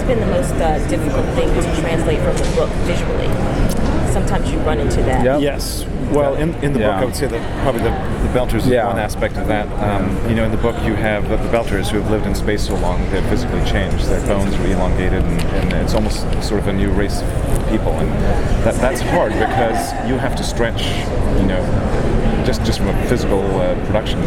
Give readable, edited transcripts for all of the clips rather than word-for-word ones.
What's been the most difficult thing to translate from the book visually? Sometimes you run into that. Yep. Yes. Well, in the book, I would say that probably the belters is one aspect of that. In the book you have the belters who have lived in space so long they've physically changed. Their bones are elongated, and it's almost sort of a new race of people. And that's hard because you have to stretch, just from a physical production.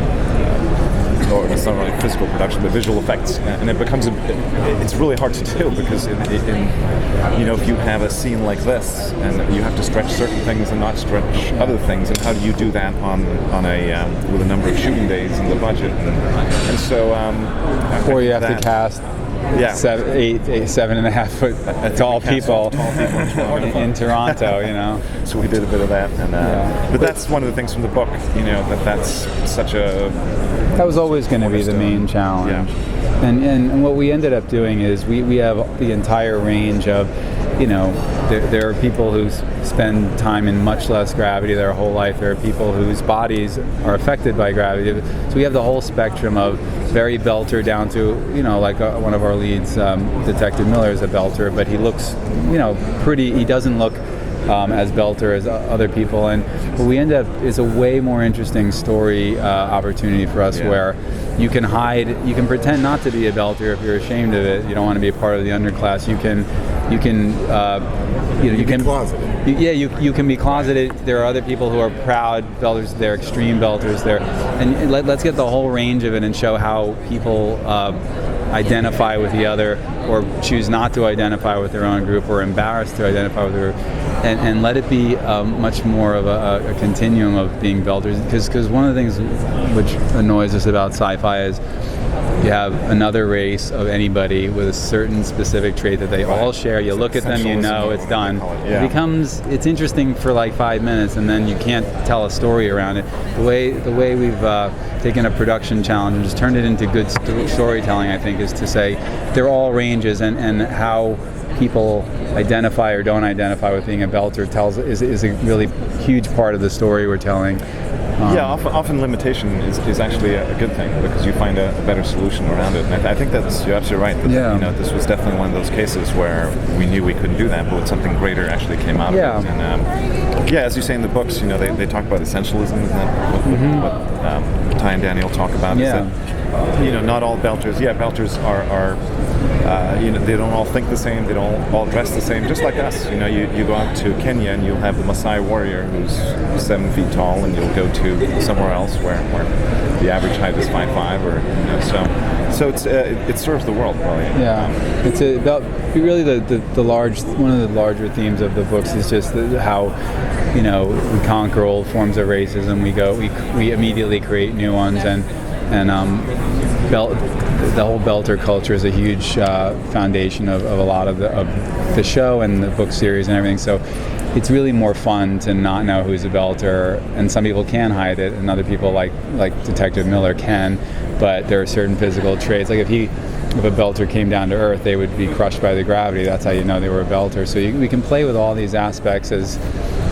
Or it's not really physical production, but visual effects, and it becomes it's really hard to do because if you have a scene like this and you have to stretch certain things and not stretch other things, and how do you do that on a with a number of shooting days and the budget, and so or you have to cast 7.5 foot tall people in Toronto, So we did a bit of that, and but that's one of the things from the book, that's such a. That was always going to be the main challenge. Yeah. And what we ended up doing is we have the entire range of, there are people who spend time in much less gravity their whole life. There are people whose bodies are affected by gravity. So we have the whole spectrum of very belter down to, like one of our leads, Detective Miller is a belter, but he looks, pretty, he doesn't look as belter as other people, and what we end up is a way more interesting story opportunity for us where you can pretend not to be a belter if you're ashamed of it. You don't want to be a part of the underclass. You can be closeted. You can be closeted. There are other people who are proud belters. They're extreme belters. And let's get the whole range of it and show how people identify with the other, or choose not to identify with their own group, or embarrassed to identify with their, and let it be much more of a continuum of being belters. Because one of the things which annoys us about sci-fi is you have another race of anybody with a certain specific trait that they all share. You look at them, it's done. It's interesting for like 5 minutes, and then you can't tell a story around it. The way we've taken a production challenge and just turned it into good storytelling, I think, is to say they're all ranges, and how people identify or don't identify with being a belter is a really huge part of the story we're telling. Often limitation is actually a good thing, because you find a better solution around it. And I think you're absolutely right. That, this was definitely one of those cases where we knew we couldn't do that, but something greater actually came out of it. And as you say in the books, they talk about essentialism, and what Ty and Daniel talk about is that not all belters. Belters are they don't all think the same. They don't all dress the same. Just like us, you go out to Kenya and you'll have the Maasai warrior who's 7 feet tall, and you'll go to somewhere else where the average height is 5'5", or so it's sort of the world, probably. It's about really one of the larger themes of the books is just how we conquer old forms of racism. We immediately create new ones, and the whole belter culture is a huge foundation of a lot of the show and the book series and everything. So it's really more fun to not know who's a belter, and some people can hide it, and other people like Detective Miller can, but there are certain physical traits. Like if a belter came down to Earth, they would be crushed by the gravity. That's how you know they were a belter. So we can play with all these aspects as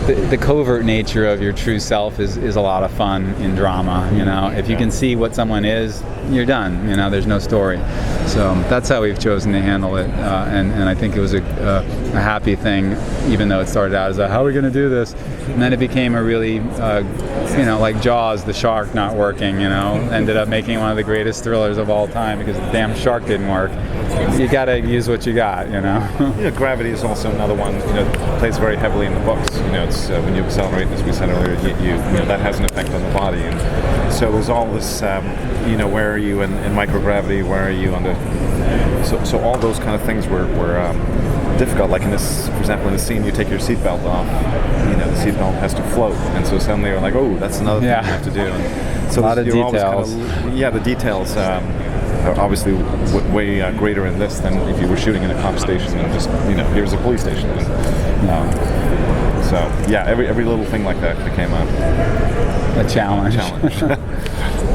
the covert nature of your true self is a lot of fun in drama. If you can see what someone is, you're done. There's no story. So that's how we've chosen to handle it, and I think it was a happy thing, even though it started out as how are we going to do this, and then it became a really like Jaws, the shark not working. Ended up making one of the greatest thrillers of all time because the damn shark didn't work. You got to use what you got. Gravity is also another one. Plays very heavily in the books. It's when you accelerate, as we said earlier, you that has an effect on the body, and so there's all this. Where are you in microgravity? Where are you under? So all those kind of things were difficult. Like for example, in the scene, you take your seatbelt off. The seatbelt has to float, and so suddenly you're like, oh, that's another thing you have to do. And so a lot of details. The details. Are obviously way greater in this than if you were shooting in a cop station and just here's a police station. So every little thing like that became a challenge.